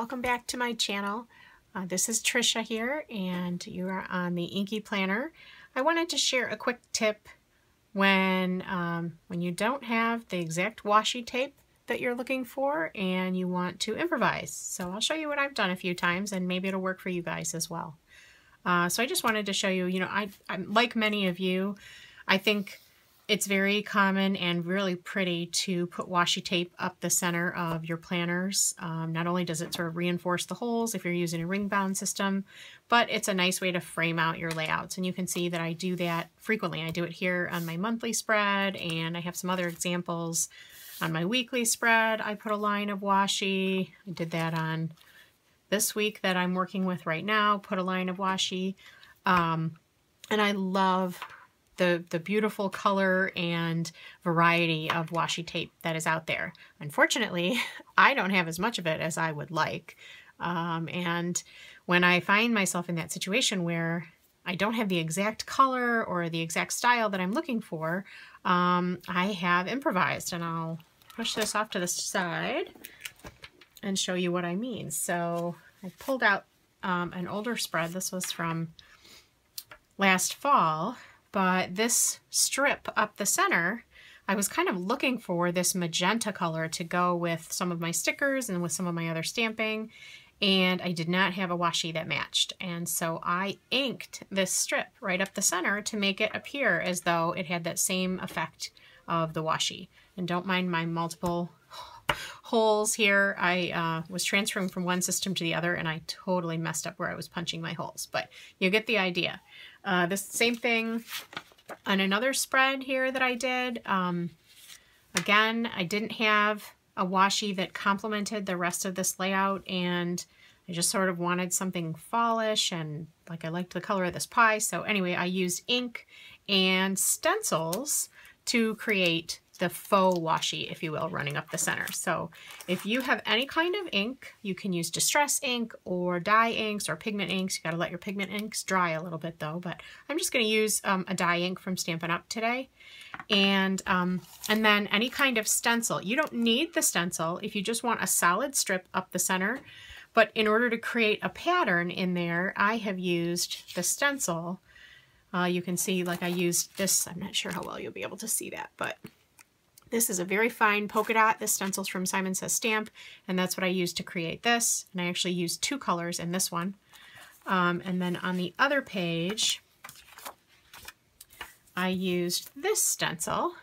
welcome back to my channel. This is Trisha here, and you are on the Inky Planner. I wanted to share a quick tip when you don't have the exact washi tape that you're looking for and you want to improvise. So I'll show you what I've done a few times, and maybe it'll work for you guys as well. So I just wanted to show you, I'm like many of you, I think it's very common and really pretty to put washi tape up the center of your planners. Not only does it sort of reinforce the holes if you're using a ring bound system, but it's a nice way to frame out your layouts. And you can see that I do that frequently. I do it here on my monthly spread, and I have some other examples on my weekly spread. I put a line of washi. I did that on this week that I'm working with right now, put a line of washi. And I love the beautiful color and variety of washi tape that is out there. Unfortunately, I don't have as much of it as I would like. And when I find myself in that situation where I don't have the exact color or the exact style that I'm looking for, I have improvised, and I'll push this off to the side and show you what I mean. So I pulled out an older spread. This was from last fall. But this strip up the center, I was kind of looking for this magenta color to go with some of my stickers and with some of my other stamping, and I did not have a washi that matched. And so I inked this strip right up the center to make it appear as though it had that same effect of the washi. And don't mind my multiple holes here. I was transferring from one system to the other, and I totally messed up where I was punching my holes, but you get the idea. This same thing on another spread here that I did. Again, I didn't have a washi that complemented the rest of this layout, and I just sort of wanted something fallish, and like I liked the color of this pie. So anyway, I used ink and stencils to create the faux washi, if you will, running up the center. So if you have any kind of ink, you can use distress ink or dye inks or pigment inks. You got to let your pigment inks dry a little bit though, but I'm just going to use a dye ink from Stampin' Up! Today. And then any kind of stencil. You don't need the stencil if you just want a solid strip up the center, but in order to create a pattern in there, I have used the stencil. You can see, like, I used this. I'm not sure how well you'll be able to see that, but this is a very fine polka dot. This stencil's from Simon Says Stamp, and that's what I used to create this. And I actually used two colors in this one. And then on the other page, I used this stencil,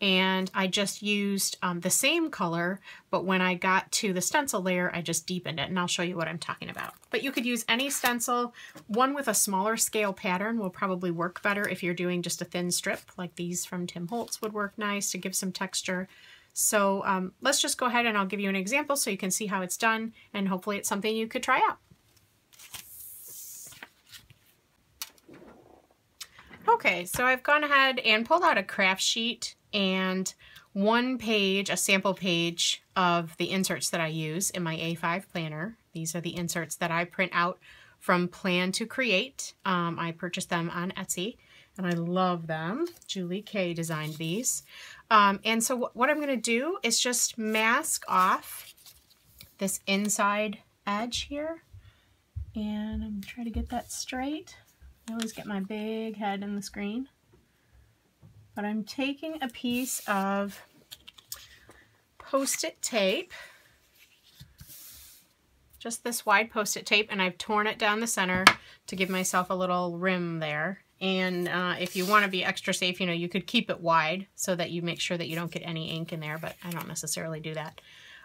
and I just used the same color, but when I got to the stencil layer, I just deepened it, and I'll show you what I'm talking about. But you could use any stencil. One with a smaller scale pattern will probably work better if you're doing just a thin strip, like these from Tim Holtz would work nice to give some texture. So let's just go ahead and I'll give you an example so you can see how it's done, and hopefully it's something you could try out. Okay, so I've gone ahead and pulled out a craft sheet and one page, a sample page of the inserts that I use in my A5 planner. These are the inserts that I print out from Plan to Create. I purchased them on Etsy, and I love them. Julie Kay designed these. And so what I'm going to do is just mask off this inside edge here. And I'm trying to get that straight. I always get my big head in the screen. But I'm taking a piece of Post-it tape, just this wide Post-it tape, and I've torn it down the center to give myself a little rim there. And if you want to be extra safe, you could keep it wide so that you make sure that you don't get any ink in there, but I don't necessarily do that.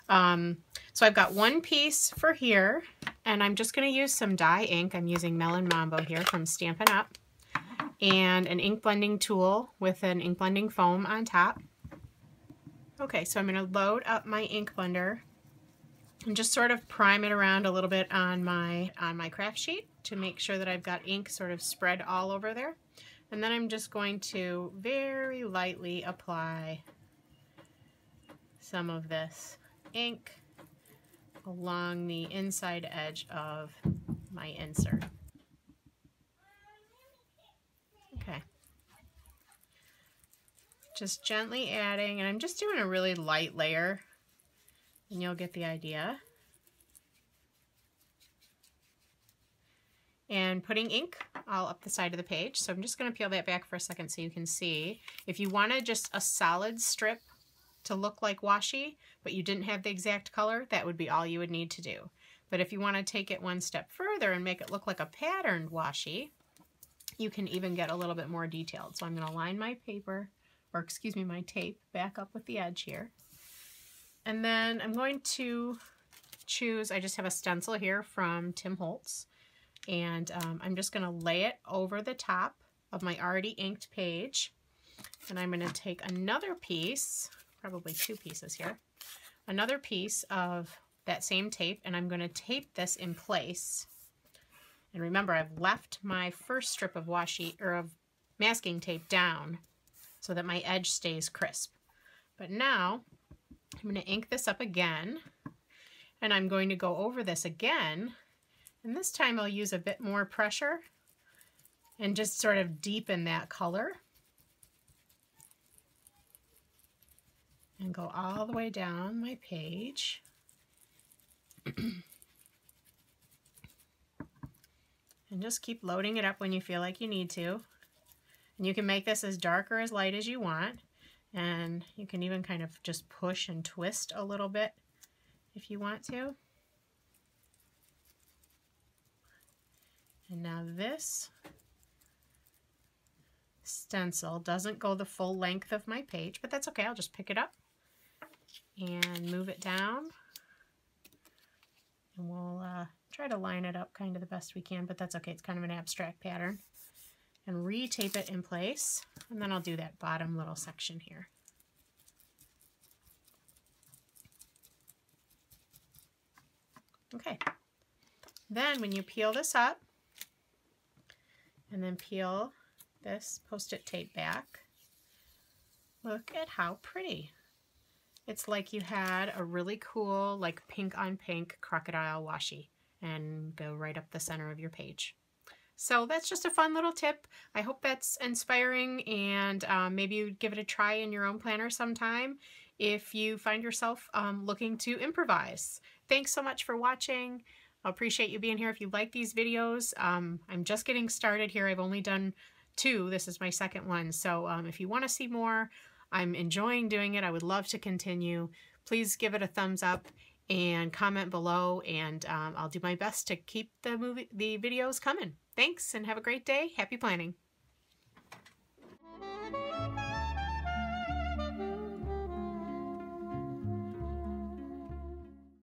So I've got one piece for here, and I'm just going to use some dye ink. I'm using Melon Mambo here from Stampin' Up! And an ink blending tool with an ink blending foam on top. Okay, so I'm going to load up my ink blender and just sort of prime it around a little bit on my craft sheet to make sure that I've got ink sort of spread all over there. And then I'm just going to very lightly apply some of this ink along the inside edge of my insert. Okay. Just gently adding, and I'm just doing a really light layer, and you'll get the idea. and putting ink all up the side of the page. So I'm just going to peel that back for a second so you can see. If you wanted just a solid strip to look like washi, but you didn't have the exact color, that would be all you would need to do. But if you want to take it one step further and make it look like a patterned washi, you can even get a little bit more detailed. So I'm going to line my paper, or excuse me, my tape back up with the edge here. And then I'm going to choose, I just have a stencil here from Tim Holtz, and I'm just going to lay it over the top of my already inked page. And I'm going to take another piece, probably two pieces here, another piece of that same tape, and I'm going to tape this in place. And remember, I've left my first strip of washi or of masking tape down so that my edge stays crisp. But now I'm going to ink this up again, and I'm going to go over this again, and this time I'll use a bit more pressure and just sort of deepen that color and go all the way down my page. And just keep loading it up when you feel like you need to. And you can make this as dark or as light as you want. And you can even kind of just push and twist a little bit if you want to. And now this stencil doesn't go the full length of my page, but that's okay. I'll just pick it up and move it down. And we'll try to line it up kind of the best we can, but that's okay. It's kind of an abstract pattern. And re-tape it in place. And then I'll do that bottom little section here. Okay. Then when you peel this up, and then peel this Post-it tape back, look at how pretty. It's like you had a really cool, like pink on pink crocodile washi, and go right up the center of your page. So that's just a fun little tip. I hope that's inspiring, and maybe you give it a try in your own planner sometime if you find yourself looking to improvise. Thanks so much for watching. I appreciate you being here. If you like these videos, I'm just getting started here. I've only done 2. This is my second one. So if you want to see more, I'm enjoying doing it. I would love to continue. Please give it a thumbs up and comment below, and I'll do my best to keep the videos coming. Thanks, and have a great day. Happy planning.